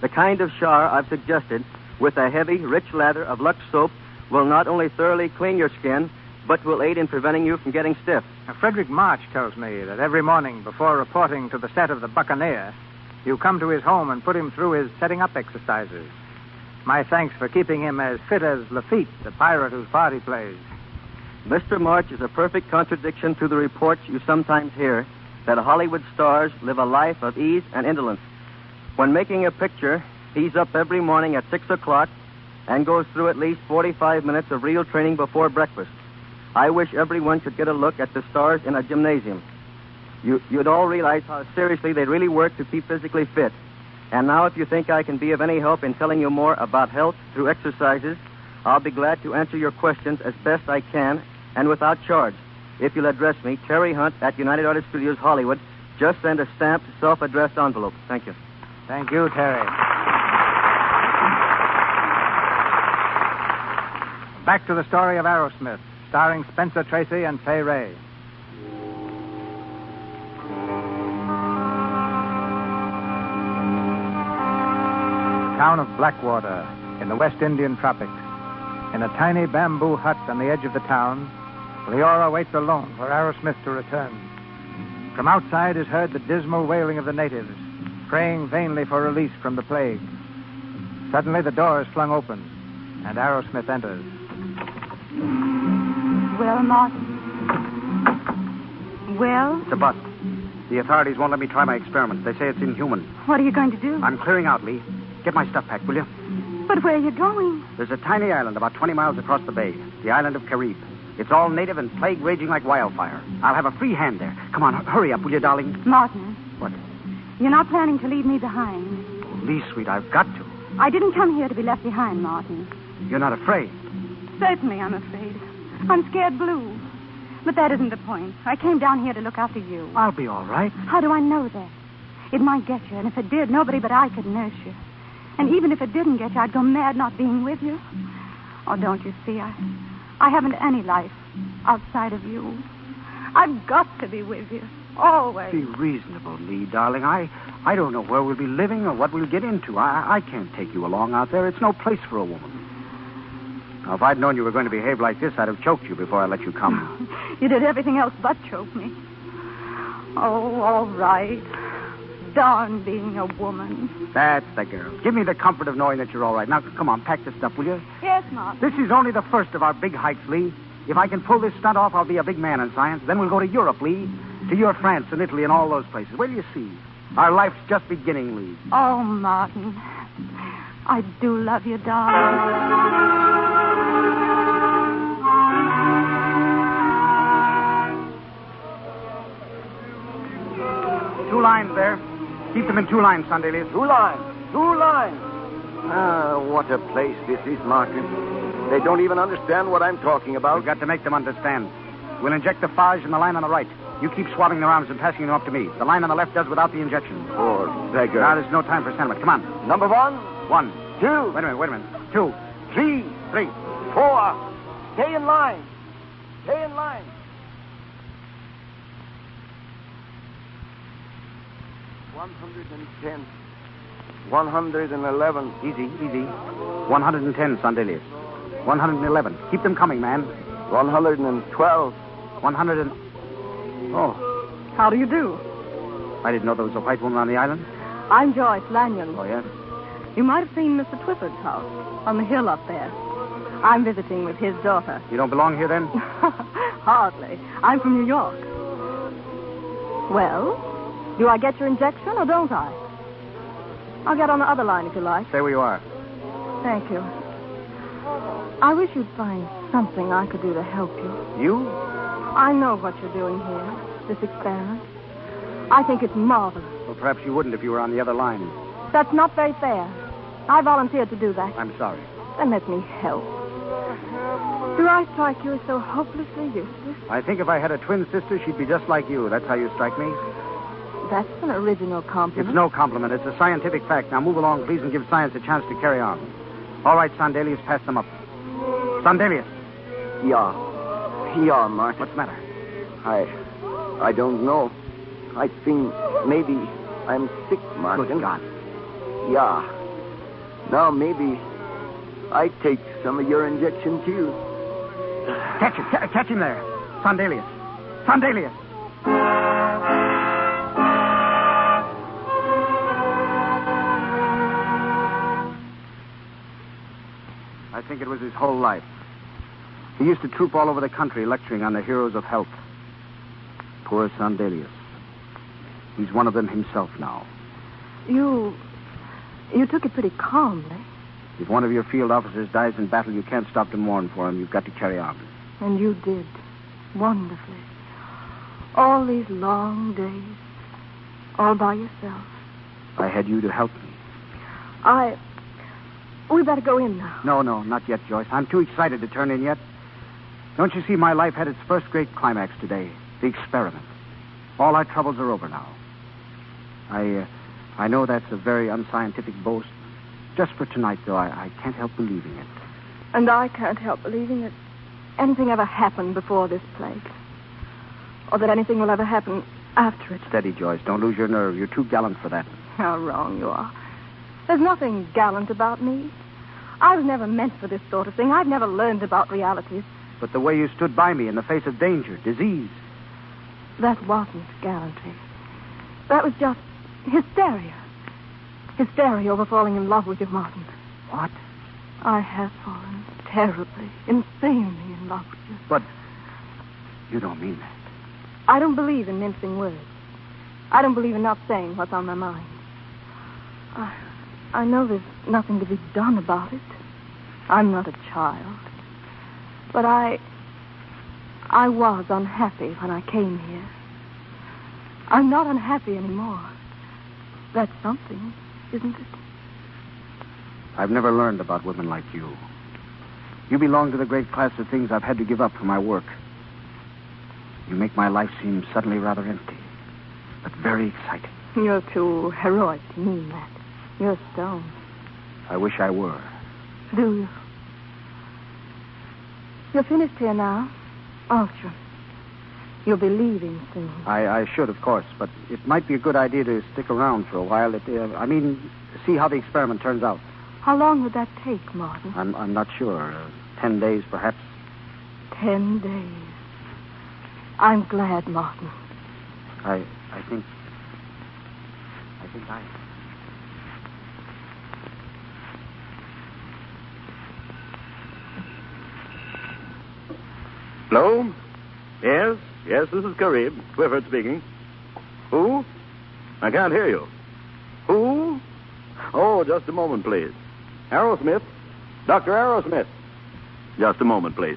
The kind of shower I've suggested, with a heavy, rich lather of Lux soap, will not only thoroughly clean your skin, but will aid in preventing you from getting stiff. Now, Frederick March tells me that every morning before reporting to the set of The Buccaneer, you come to his home and put him through his setting-up exercises. My thanks for keeping him as fit as Lafitte, the pirate whose part he plays. Mr. March is a perfect contradiction to the reports you sometimes hear that Hollywood stars live a life of ease and indolence. When making a picture, he's up every morning at 6 o'clock and goes through at least 45 minutes of real training before breakfast. I wish everyone could get a look at the stars in a gymnasium. You'd all realize how seriously they really work to keep physically fit. And now, if you think I can be of any help in telling you more about health through exercises, I'll be glad to answer your questions as best I can and without charge. If you'll address me, Terry Hunt at United Artists Studios, Hollywood, just send a stamped, self-addressed envelope. Thank you. Thank you, Terry. Back to the story of Arrowsmith, starring Spencer Tracy and Fay Ray. The town of Blackwater in the West Indian tropics. In a tiny bamboo hut on the edge of the town, Leora waits alone for Arrowsmith to return. From outside is heard the dismal wailing of the natives, praying vainly for release from the plague. Suddenly the door is flung open, and Arrowsmith enters. Well, Martin? Well? It's a bust. The authorities won't let me try my experiment. They say it's inhuman. What are you going to do? I'm clearing out, Lee. Get my stuff packed, will you? But where are you going? There's a tiny island about 20 miles across the bay, the island of Carib. It's all native and plague raging like wildfire. I'll have a free hand there. Come on, hurry up, will you, darling? Martin. What? You're not planning to leave me behind. Oh, Lee, sweet, I've got to. I didn't come here to be left behind, Martin. You're not afraid? Certainly I'm afraid. I'm scared blue. But that isn't the point. I came down here to look after you. I'll be all right. How do I know that? It might get you, and if it did, nobody but I could nurse you. And even if it didn't get you, I'd go mad not being with you. Oh, don't you see? I haven't any life outside of you. I've got to be with you. Always. Be reasonable, Lee, darling. I don't know where we'll be living or what we'll get into. I can't take you along out there. It's no place for a woman. Now, if I'd known you were going to behave like this, I'd have choked you before I let you come. You did everything else but choke me. Oh, all right. Darn being a woman. That's the girl. Give me the comfort of knowing that you're all right. Now, come on, pack the stuff, will you? Yes, Martin. This is only the first of our big hikes, Lee. If I can pull this stunt off, I'll be a big man in science. Then we'll go to Europe, Lee. To your France and Italy and all those places. Where do you see? Our life's just beginning, Lee. Oh, Martin. I do love you, darling. 2 lines there. Keep them in 2 lines, Sandelius. 2 lines. 2 lines. Ah, what a place this is, Martin. They don't even understand what I'm talking about. We've got to make them understand. We'll inject the phage in the line on the right. You keep swabbing their arms and passing them up to me. The line on the left does without the injection. Poor beggar. Now, there's no time for sentiment. Come on. Number 1. 1. 2. Wait a minute. 2. 3. 3. 4. Stay in line. Stay in line. 110. 111. Easy. 110, Sandelius. 111. Keep them coming, man. 112. 100 and... Oh, How do you do? I didn't know there was a white woman on the island. I'm Joyce Lanyon. Oh, yes? You might have seen Mr. Twyford's house on the hill up there. I'm visiting with his daughter. You don't belong here, then? Hardly. I'm from New York. Well, do I get your injection or don't I? I'll get on the other line if you like. Stay where you are. Thank you. I wish you'd find something I could do to help you. You? I know what you're doing here, this experiment. I think it's marvelous. Well, perhaps you wouldn't if you were on the other line. That's not very fair. I volunteered to do that. I'm sorry. Then let me help. Do I strike you as so hopelessly useless? I think if I had a twin sister, she'd be just like you. That's how you strike me. That's an original compliment. It's no compliment. It's a scientific fact. Now move along, please, and give science a chance to carry on. All right, Sandelius, pass them up. Sandelius. Yeah, Martin. What's the matter? I don't know. I think maybe I'm sick, Martin. Good God. Yeah. Now maybe I take some of your injection, too. Catch him. Catch him there. Sandelius. I think it was his whole life. He used to troop all over the country lecturing on the heroes of health. Poor Sandelius. He's one of them himself now. You took it pretty calmly. If one of your field officers dies in battle, you can't stop to mourn for him. You've got to carry on. And you did. Wonderfully. All these long days. All by yourself. I had you to help me. We better go in now. No, not yet, Joyce. I'm too excited to turn in yet. Don't you see, my life had its first great climax today. The experiment. All our troubles are over now. I know that's a very unscientific boast. Just for tonight, though, I can't help believing it. And I can't help believing that anything ever happened before this plague. Or that anything will ever happen after it. Steady, Joyce. Don't lose your nerve. You're too gallant for that. How wrong you are. There's nothing gallant about me. I was never meant for this sort of thing. I've never learned about realities. But the way you stood by me in the face of danger, disease. That wasn't gallantry. That was just hysteria. Hysteria over falling in love with you, Martin. What? I have fallen terribly, insanely in love with you. But you don't mean that. I don't believe in mincing words. I don't believe in not saying what's on my mind. I know there's nothing to be done about it. I'm not a child. But I was unhappy when I came here. I'm not unhappy anymore. That's something, isn't it? I've never learned about women like you. You belong to the great class of things I've had to give up for my work. You make my life seem suddenly rather empty, but very exciting. You're too heroic to mean that. You're stone. I wish I were. Do you? You're finished here now, aren't you? You'll be leaving soon. I should, of course, but it might be a good idea to stick around for a while. See how the experiment turns out. How long would that take, Martin? I'm not sure. 10 days, perhaps. 10 days. I'm glad, Martin. I think I... Hello? Yes, this is Carib. Clifford speaking. Who? I can't hear you. Who? Oh, just a moment, please. Arrowsmith? Dr. Arrowsmith. Just a moment, please.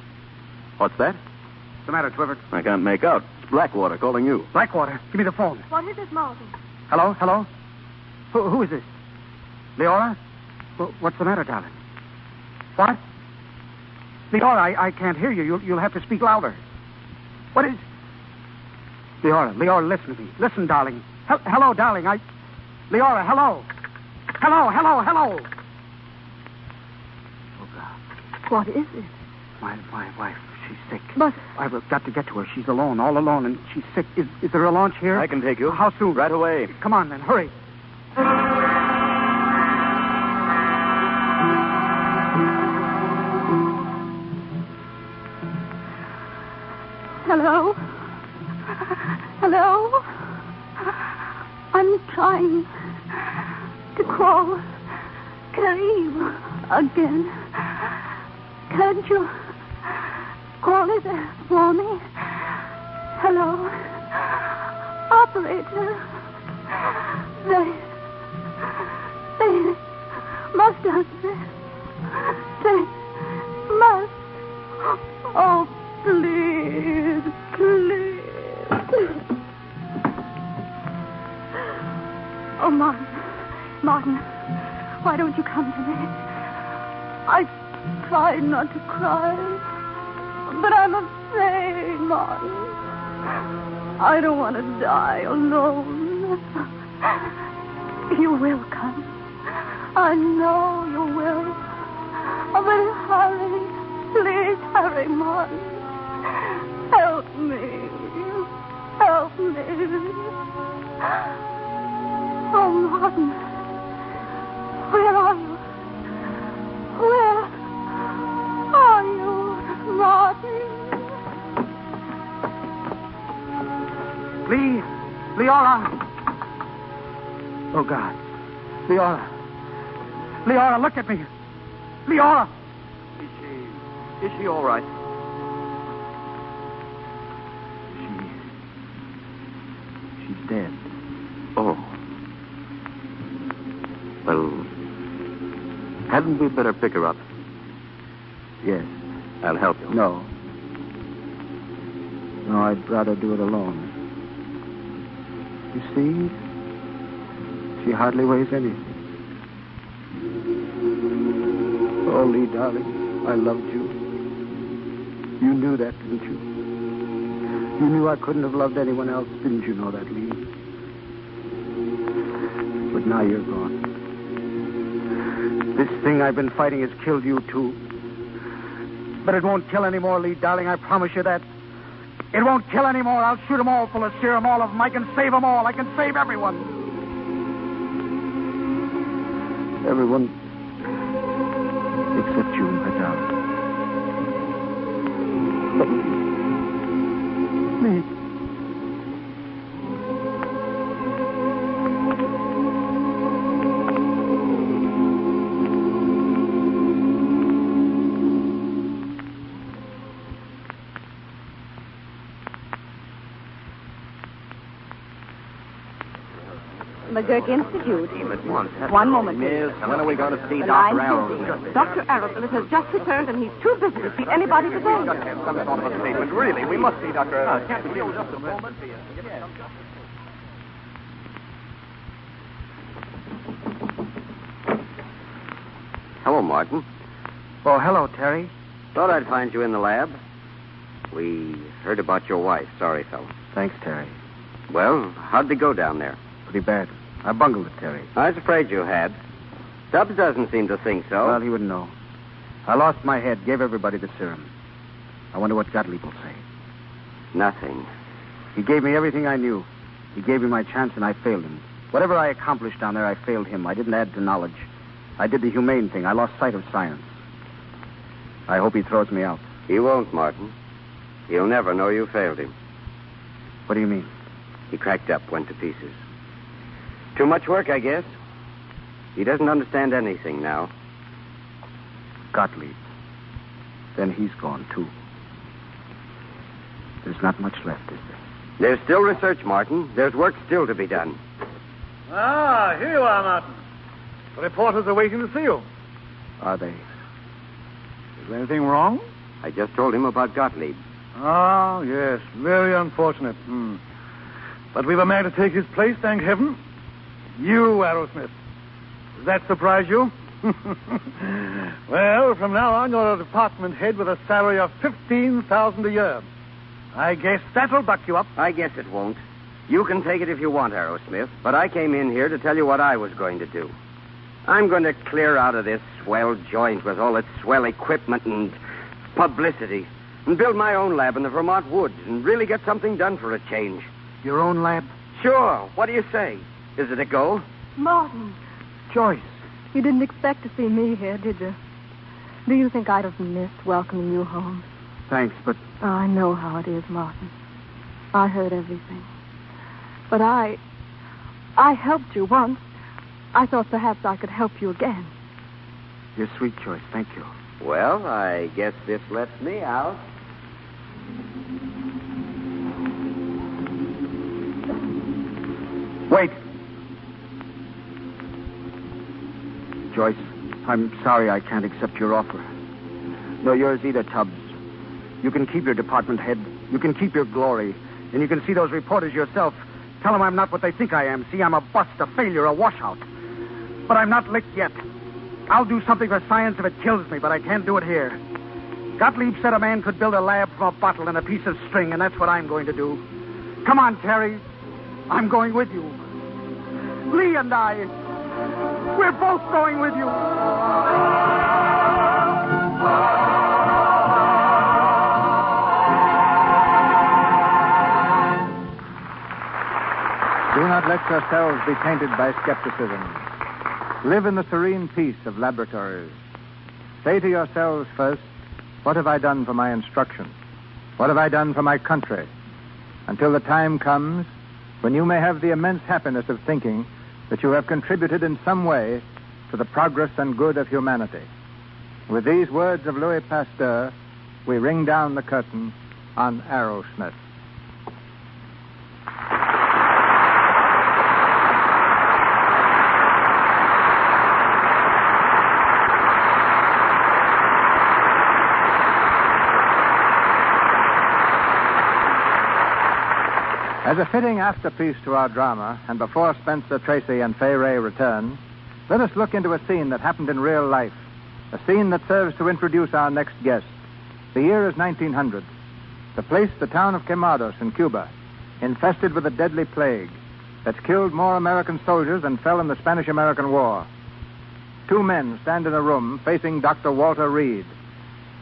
What's that? What's the matter, Twifford? I can't make out. It's Blackwater calling you. Blackwater? Give me the phone. What is it, Martin? Hello? Who is this? Leora? What's the matter, darling? What? Leora, I can't hear you. You'll have to speak louder. What is... Leora, listen to me. Listen, darling. Hello, darling. Leora, hello. Hello. Oh, God. What is it? My wife, she's sick. But... I've got to get to her. She's alone, all alone, and she's sick. Is there a launch here? I can take you. How soon? Right away. Come on, then. Hurry. Hello? I'm trying to call Kareem again. Can't you call it for me? Hello? Operator. They must answer. They must. Oh, please. Oh, Martin, why don't you come to me? I tried not to cry, but I'm afraid, Martin. I don't want to die alone. You will come. I know you will. Oh, but hurry. Please hurry, Martin. Help me. Oh, Martin. Where are you? Where are you, Martin? Leora. Oh, God. Leora, look at me. Leora. Is she all right? She's dead. Well, hadn't we better pick her up? Yes. I'll help you. No. No, I'd rather do it alone. You see? She hardly weighs anything. Oh, Lee, darling, I loved you. You knew that, didn't you? You knew I couldn't have loved anyone else. Didn't you know that, Lee? But now you're gone. This thing I've been fighting has killed you, too. But it won't kill any more, Lee, darling. I promise you that. It won't kill any more. I'll shoot them all full of serum, all of them. I can save them all. I can save everyone. Everyone except you, my darling. Lee. McGurk Institute. One moment, please. Miss, when are we going to see The Dr. line's busy. Arrowsmith? Dr. Arrowsmith has just returned, and he's too busy to see anybody today. We've got to have some sort of a statement. Really, we must see Dr. Arrowsmith. Can't we deal just a moment? Hello, Martin. Oh, hello, Terry. Thought I'd find you in the lab. We heard about your wife. Sorry, fellow. Thanks, Terry. Well, how'd they go down there? Pretty bad. I bungled it, Terry. I was afraid you had. Stubbs doesn't seem to think so. Well, he wouldn't know. I lost my head, gave everybody the serum. I wonder what Gottlieb will say. Nothing. He gave me everything I knew. He gave me my chance, and I failed him. Whatever I accomplished down there, I failed him. I didn't add to knowledge. I did the humane thing. I lost sight of science. I hope he throws me out. He won't, Martin. He'll never know you failed him. What do you mean? He cracked up, went to pieces. Too much work, I guess. He doesn't understand anything now. Gottlieb. Then he's gone, too. There's not much left, is there? There's still research, Martin. There's work still to be done. Ah, here you are, Martin. The reporters are waiting to see you. Are they? Is there anything wrong? I just told him about Gottlieb. Ah, yes. Very unfortunate. But we've a man to take his place, thank heaven. You, Arrowsmith. Does that surprise you? Well, from now on, you're a department head with a salary of $15,000 a year. I guess that'll buck you up. I guess it won't. You can take it if you want, Arrowsmith, but I came in here to tell you what I was going to do. I'm going to clear out of this swell joint with all its swell equipment and publicity and build my own lab in the Vermont woods and really get something done for a change. Your own lab? Sure. What do you say? Is it a go? Martin. Joyce. You didn't expect to see me here, did you? Do you think I'd have missed welcoming you home? Thanks, but... I know how it is, Martin. I heard everything. But I helped you once. I thought perhaps I could help you again. You're sweet, Joyce. Thank you. Well, I guess this lets me out. Wait. Joyce, I'm sorry I can't accept your offer. No, yours either, Tubbs. You can keep your department head. You can keep your glory. And you can see those reporters yourself. Tell them I'm not what they think I am. See, I'm a bust, a failure, a washout. But I'm not licked yet. I'll do something for science if it kills me, but I can't do it here. Gottlieb said a man could build a lab from a bottle and a piece of string, and that's what I'm going to do. Come on, Terry. I'm going with you. Lee and I, we're both going with you. Do not let yourselves be tainted by skepticism. Live in the serene peace of laboratories. Say to yourselves first, what have I done for my instruction? What have I done for my country? Until the time comes when you may have the immense happiness of thinking that you have contributed in some way to the progress and good of humanity. With these words of Louis Pasteur, we ring down the curtain on Arrowsmith. As a fitting afterpiece to our drama, and before Spencer Tracy and Fay Ray return, let us look into a scene that happened in real life, a scene that serves to introduce our next guest. The year is 1900. The place, the town of Quemados in Cuba, infested with a deadly plague that's killed more American soldiers than fell in the Spanish-American War. Two men stand in a room facing Dr. Walter Reed.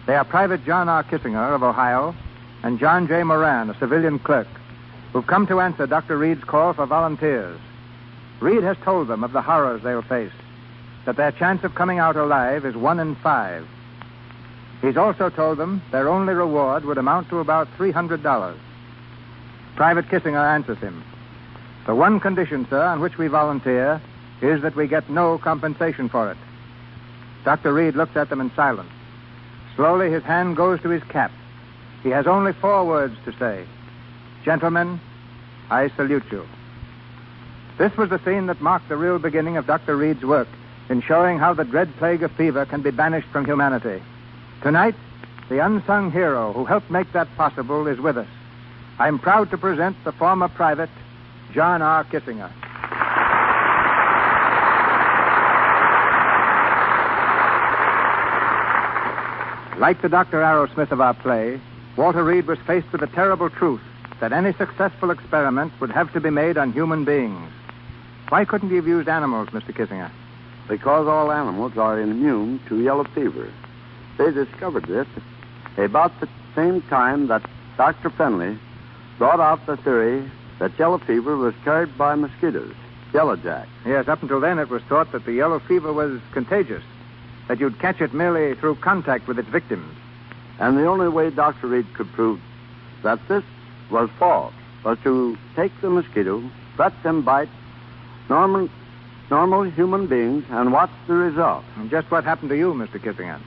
They are Private John R. Kissinger of Ohio and John J. Moran, a civilian clerk, who've come to answer Dr. Reed's call for volunteers. Reed has told them of the horrors they'll face, that their chance of coming out alive is 1 in 5. He's also told them their only reward would amount to about $300. Private Kissinger answers him. The one condition, sir, on which we volunteer is that we get no compensation for it. Dr. Reed looks at them in silence. Slowly, his hand goes to his cap. He has only 4 words to say. Gentlemen, I salute you. This was the scene that marked the real beginning of Dr. Reed's work in showing how the dread plague of fever can be banished from humanity. Tonight, the unsung hero who helped make that possible is with us. I'm proud to present the former private, John R. Kissinger. Like the Dr. Arrowsmith of our play, Walter Reed was faced with the terrible truth that any successful experiment would have to be made on human beings. Why couldn't he have used animals, Mr. Kissinger? Because all animals are immune to yellow fever. They discovered this about the same time that Dr. Fenley brought out the theory that yellow fever was carried by mosquitoes, yellowjack. Yes, up until then it was thought that the yellow fever was contagious, that you'd catch it merely through contact with its victims. And the only way Dr. Reed could prove that this was false was to take the mosquito, let them bite normal human beings, and watch the result. And just what happened to you, Mr. Kissinger?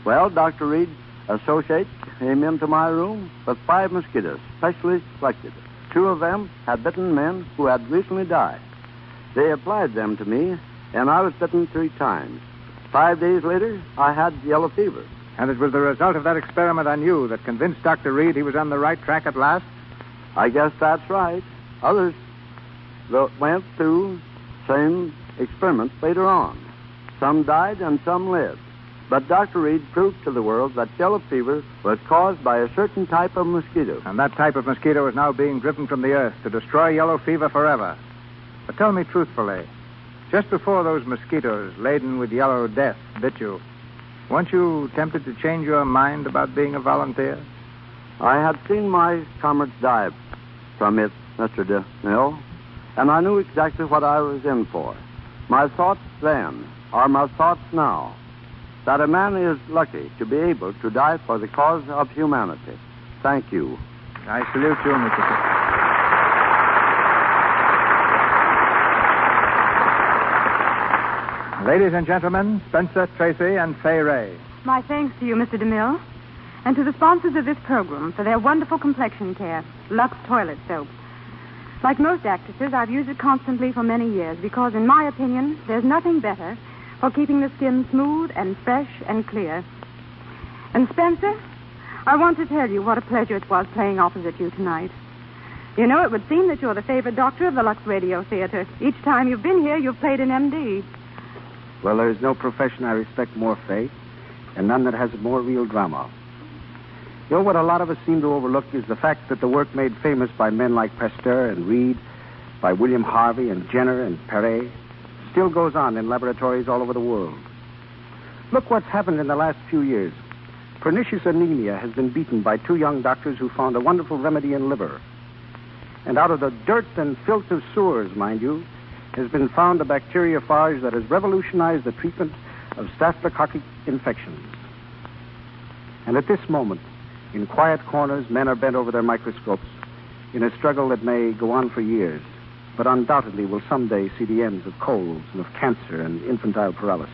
Well, Dr. Reed's associate came into my room with 5 mosquitoes, specially selected. 2 of them had bitten men who had recently died. They applied them to me, and I was bitten 3 times. 5 days later, I had yellow fever. And it was the result of that experiment on you that convinced Dr. Reed he was on the right track at last? I guess that's right. Others went through same experiment later on. Some died and some lived. But Dr. Reed proved to the world that yellow fever was caused by a certain type of mosquito. And that type of mosquito is now being driven from the earth to destroy yellow fever forever. But tell me truthfully, just before those mosquitoes laden with yellow death bit you, weren't you tempted to change your mind about being a volunteer? I had seen my comrades die from it, Mr. DeMille, and I knew exactly what I was in for. My thoughts then are my thoughts now, that a man is lucky to be able to die for the cause of humanity. Thank you. I salute you, Mr. Kissinger. Ladies and gentlemen, Spencer Tracy and Fay Ray. My thanks to you, Mr. DeMille, and to the sponsors of this program for their wonderful complexion care, Lux Toilet Soap. Like most actresses, I've used it constantly for many years because, in my opinion, there's nothing better for keeping the skin smooth and fresh and clear. And, Spencer, I want to tell you what a pleasure it was playing opposite you tonight. You know, it would seem that you're the favorite doctor of the Lux Radio Theater. Each time you've been here, you've played an MD. Well, there's no profession I respect more, Faye, and none that has more real drama. You know, what a lot of us seem to overlook is the fact that the work made famous by men like Pasteur and Reed, by William Harvey and Jenner and Perret, still goes on in laboratories all over the world. Look what's happened in the last few years. Pernicious anemia has been beaten by 2 young doctors who found a wonderful remedy in liver. And out of the dirt and filth of sewers, mind you, has been found a bacteriophage that has revolutionized the treatment of staphylococcal infections. And at this moment, in quiet corners, men are bent over their microscopes in a struggle that may go on for years, but undoubtedly will someday see the ends of colds and of cancer and infantile paralysis.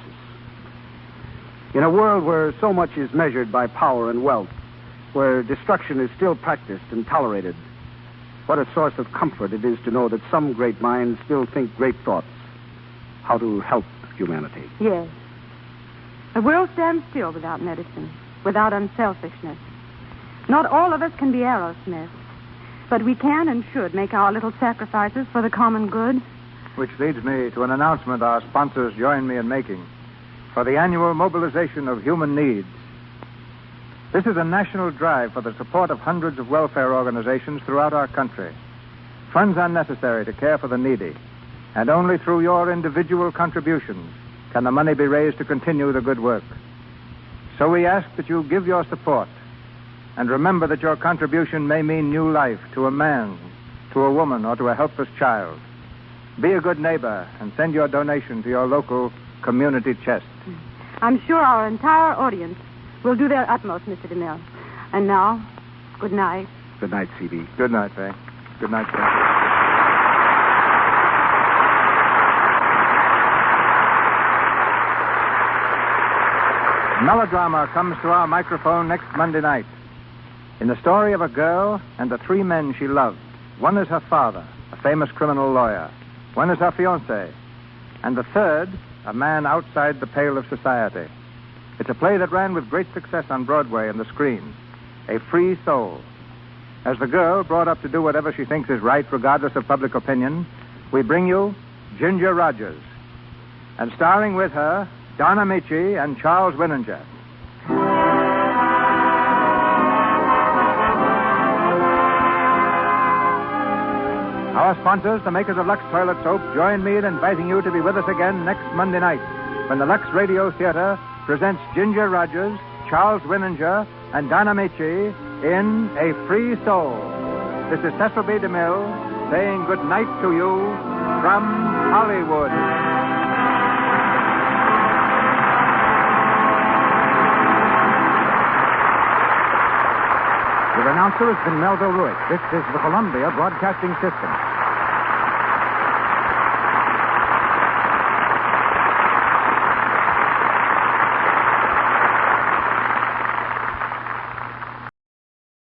In a world where so much is measured by power and wealth, where destruction is still practiced and tolerated, what a source of comfort it is to know that some great minds still think great thoughts, how to help humanity. Yes. The world stands still without medicine, without unselfishness. Not all of us can be Arrowsmith. But we can and should make our little sacrifices for the common good. Which leads me to an announcement our sponsors join me in making for the annual mobilization of human needs. This is a national drive for the support of hundreds of welfare organizations throughout our country. Funds are necessary to care for the needy, and only through your individual contributions can the money be raised to continue the good work. So we ask that you give your support, and remember that your contribution may mean new life to a man, to a woman, or to a helpless child. Be a good neighbor and send your donation to your local community chest. I'm sure our entire audience will do their utmost, Mr. DeMille. And now, good night. Good night, C.B. Good night, Faye. Good night, Faye. Melodrama comes to our microphone next Monday night. In the story of a girl and the 3 men she loved. One is her father, a famous criminal lawyer. One is her fiancé. And the third, a man outside the pale of society. It's a play that ran with great success on Broadway and the screen. A Free Soul. As the girl, brought up to do whatever she thinks is right, regardless of public opinion, we bring you Ginger Rogers. And starring with her, Donna Michi and Charles Winninger. Our sponsors, the makers of Lux Toilet Soap, join me in inviting you to be with us again next Monday night when the Lux Radio Theater presents Ginger Rogers, Charles Winninger, and Donna Michi in A Free Soul. This is Cecil B. DeMille saying good night to you from Hollywood. The announcer has been Melville Ruick. This is the Columbia Broadcasting System.